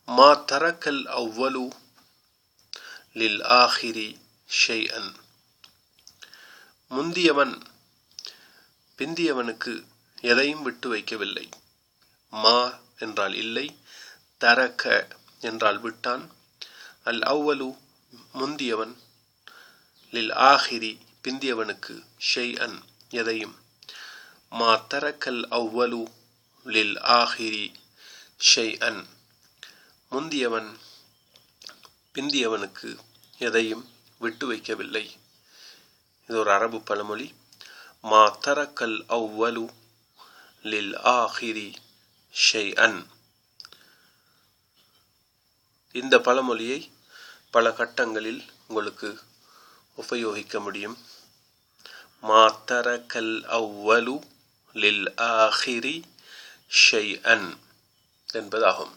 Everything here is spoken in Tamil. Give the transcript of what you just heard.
மா தரக்கல் அவ்வலு லில் ஆஹிரி ஷைஅன். முந்தியவன் பிந்தியவனுக்கு எதையும் விட்டு வைக்கவில்லை. மா என்றால் இல்லை, தரக்க என்றால் விட்டான், அல் அவ்வலு முந்தியவன், லில் ஆஹிரி பிந்தியவனுக்கு, ஷைஅன் எதையும். மா தரக்கல் அவ்வலு லில் ஆஹிரி ஷைஅன். முந்தியவன் பிந்தியவனுக்கு எதையும் விட்டு வைக்கவில்லை. இது ஒரு அரபு பழமொழி. மா தரக்கல் அவ்வலு லில் ஆஹிரி ஷைஅன். இந்த பழமொழியை பல கட்டங்களில் உங்களுக்கு உபயோகிக்க முடியும். மா தரக்கல் அவ்வலு லில் ஆஹிரி ஷைஅன் என்பதாகும்.